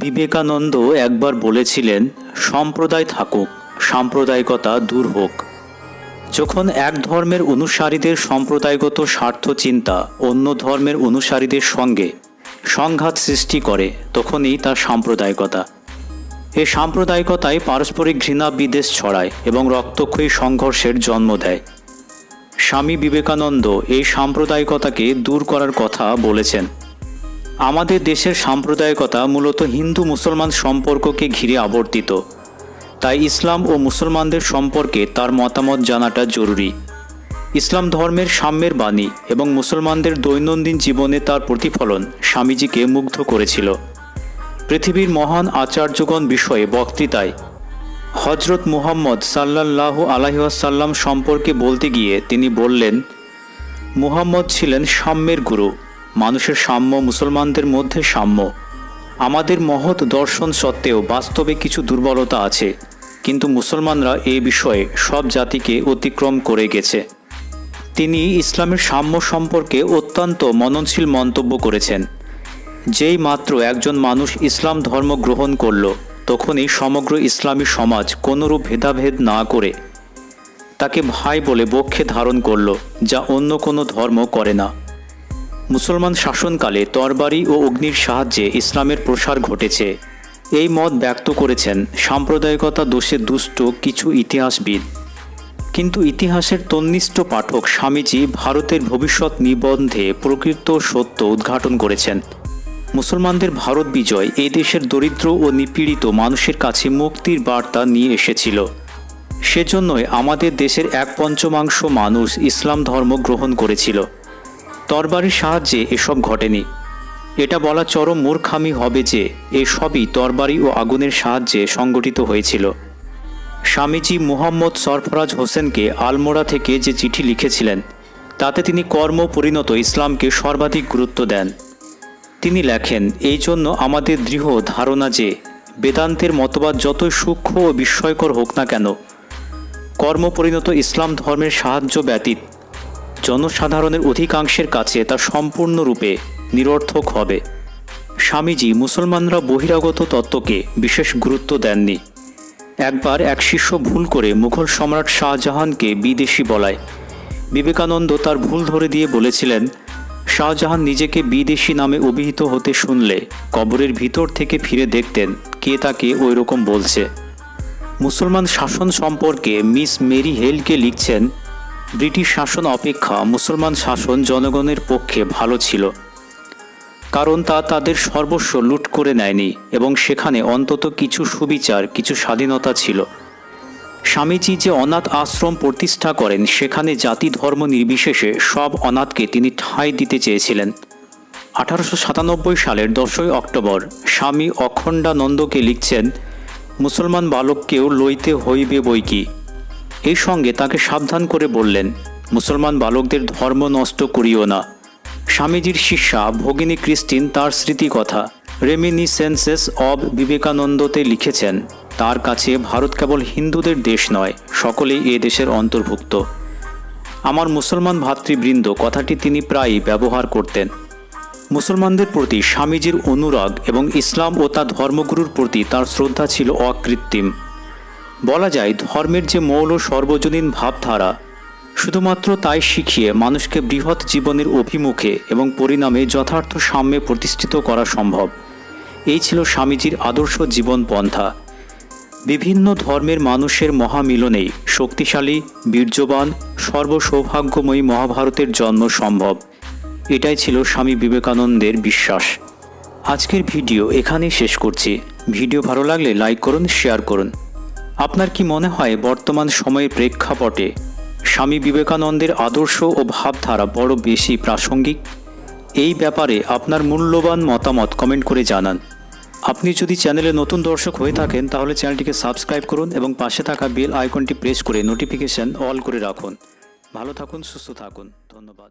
বিবেকানন্দ একবার বলেছিলেন, সম্প্রদায় থাকুক, সাম্প্রদায়িকতা দূর হোক। যখন এক ধর্মের অনুসারীদের সম্প্রদায়গত স্বার্থ চিন্তা অন্য ধর্মের অনুসারীদের সঙ্গে সংঘাত সৃষ্টি করে, তখনই তা সাম্প্রদায়িকতা। এই সাম্প্রদায়িকতায় পারস্পরিক ঘৃণা বিদ্বেষ ছড়ায় এবং রক্তক্ষয়ী সংঘর্ষের জন্ম দেয়। স্বামী বিবেকানন্দ এই সাম্প্রদায়িকতাকে দূর করার কথা বলেছেন। আমাদের দেশের সাম্প্রদায়িকতা মূলত হিন্দু মুসলমান সম্পর্ককে ঘিরে আবর্তিত, তাই ইসলাম ও মুসলমানদের সম্পর্কে তার মতামত জানাটা জরুরি। ইসলাম ধর্মের সাম্যের বাণী এবং মুসলমানদের দৈনন্দিন জীবনে তার প্রতিফলন স্বামীজিকে মুগ্ধ করেছিল। পৃথিবীর মহান আচার্যগণ বিষয়ে বক্তৃতায় হজরত মুহাম্মদ সাল্লাল্লাহু আলাইহি ওয়াসাল্লাম সম্পর্কে বলতে গিয়ে তিনি বললেন, মুহাম্মদ ছিলেন সাম্যের গুরু, মানুষের সাম্য, মুসলমানদের মধ্যে সাম্য। আমাদের মহৎ দর্শন সত্ত্বেও বাস্তবে কিছু দুর্বলতা আছে, কিন্তু মুসলমানরা এ বিষয়ে সব জাতিকে অতিক্রম করে গেছে। তিনি ইসলামের সাম্য সম্পর্কে অত্যন্ত মননশীল মন্তব্য করেছেন। যেই মাত্র একজন মানুষ ইসলাম ধর্ম গ্রহণ করল, তখনই সমগ্র ইসলামী সমাজ কোনোরূপ ভেদাভেদ না করে তাকে ভাই বলে বক্ষে ধারণ করল, যা অন্য কোনো ধর্ম করে না। মুসলমান শাসনকালে তরবারি ও অগ্নির সাহায্যে ইসলামের প্রসার ঘটেছে, এই মত ব্যক্ত করেছেন সাম্প্রদায়িকতা দোষে দুষ্ট কিছু ইতিহাসবিদ। কিন্তু ইতিহাসের তন্নিষ্ঠ পাঠক স্বামীজি ভারতের ভবিষ্যৎ নিবন্ধে প্রকৃত সত্য উদ্ঘাটন করেছেন। মুসলমানদের ভারত বিজয় এই দেশের দরিদ্র ও নিপীড়িত মানুষের কাছে মুক্তির বার্তা নিয়ে এসেছিল। সেজন্যই আমাদের দেশের 1/5 মানুষ ইসলাম ধর্ম গ্রহণ করেছিল। তরবারির সাহায্যে এসব ঘটেনি। এটা বলা চরম মূর্খামি হবে যে এসবই তরবারি ও আগুনের সাহায্যে সংগঠিত হয়েছিল। স্বামীজি মুহাম্মদ সরফরাজ হোসেনকে আলমোড়া থেকে যে চিঠি লিখেছিলেন, তাতে তিনি কর্ম পরিণত ইসলামকে সর্বাধিক গুরুত্ব দেন। তিনি লেখেন, এই জন্য আমাদের দৃঢ় ধারণা যে বেদান্তের মতবাদ যতই সূক্ষ্ম ও বিস্ময়কর হোক না কেন, কর্মপরিণত ইসলাম ধর্মের সাহায্য ব্যতীত জনসাধারণের অধিকাংশের কাছে তা সম্পূর্ণরূপে নিরর্থক হবে। স্বামীজি মুসলমানরা বহিরাগত তত্ত্বকে বিশেষ গুরুত্ব দেননি। একবার এক শিষ্য ভুল করে মুঘল সম্রাট শাহজাহানকে বিদেশি বলায় বিবেকানন্দ তার ভুল ধরে দিয়ে বলেছিলেন, শাহজাহান নিজেকে বিদেশি নামে অভিহিত হতে শুনলে কবরের ভিতর থেকে ফিরে দেখতেন কে তাকে ওই রকম বলছে। মুসলমান শাসন সম্পর্কে মিস মেরি হেলকে লিখছেন, ব্রিটিশ শাসন অপেক্ষা মুসলমান শাসন জনগণের পক্ষে ভালো ছিল, কারণ তা তাদের সর্বস্ব লুট করে নেয়নি এবং সেখানে অন্তত কিছু সুবিচার, কিছু স্বাধীনতা ছিল। স্বামীজি যে অনাথ আশ্রম প্রতিষ্ঠা করেন, সেখানে জাতি ধর্ম নির্বিশেষে সব অনাথকে তিনি ঠাঁই দিতে চেয়েছিলেন। 1897 সালের 10ই অক্টোবর স্বামী অখণ্ডানন্দকে লিখছেন, মুসলমান বালককেও লইতে হইবে বইকি। এই সঙ্গে তাকে সাবধান করে বললেন, মুসলমান বালকদের ধর্ম নষ্ট করিও না। স্বামীজির শিষ্যা ভগিনী ক্রিস্টিন তার স্মৃতিকথা রেমিনিসেন্সেস অব বিবেকানন্দতে লিখেছেন, তার কাছে ভারত কেবল হিন্দুদের দেশ নয়, সকলেই এ দেশের অন্তর্ভুক্ত। আমার মুসলমান ভাতৃবৃন্দ কথাটি তিনি প্রায়ই ব্যবহার করতেন। মুসলমানদের প্রতি স্বামীজির অনুরাগ এবং ইসলাম ও তার ধর্মগুরুর প্রতি তার শ্রদ্ধা ছিল অকৃত্রিম। বলা যায়, ধর্মের যে মৌল সর্বজনীন ভাবধারা, শুধুমাত্র তাই শিখিয়ে মানুষকে বৃহৎ জীবনের অভিমুখে এবং পরিণামে যথার্থ সাম্যে প্রতিষ্ঠিত করা সম্ভব। এই ছিল স্বামীজির আদর্শ জীবন পন্থা। বিভিন্ন ধর্মের মানুষের মহামিলনেই শক্তিশালী, বীর্যবান, সর্বসৌভাগ্যময়ী মহাভারতের জন্ম সম্ভব। এটাই ছিল স্বামী বিবেকানন্দের বিশ্বাস। আজকের ভিডিও এখানেই শেষ করছি। ভিডিও ভালো লাগলে লাইক করুন, শেয়ার করুন। আপনার কি মনে হয় বর্তমান সময়ের প্রেক্ষাপটে স্বামী বিবেকানন্দের আদর্শ ও ভাবধারা বড় বেশি প্রাসঙ্গিক? এই ব্যাপারে আপনার মূল্যবান মতামত কমেন্ট করে জানান। আপনি যদি চ্যানেলে নতুন দর্শক হয়ে থাকেন, তাহলে চ্যানেলটিকে সাবস্ক্রাইব করুন এবং পাশে থাকা বেল আইকনটি প্রেস করে নোটিফিকেশন অল করে রাখুন। ভালো থাকুন, সুস্থ থাকুন। ধন্যবাদ।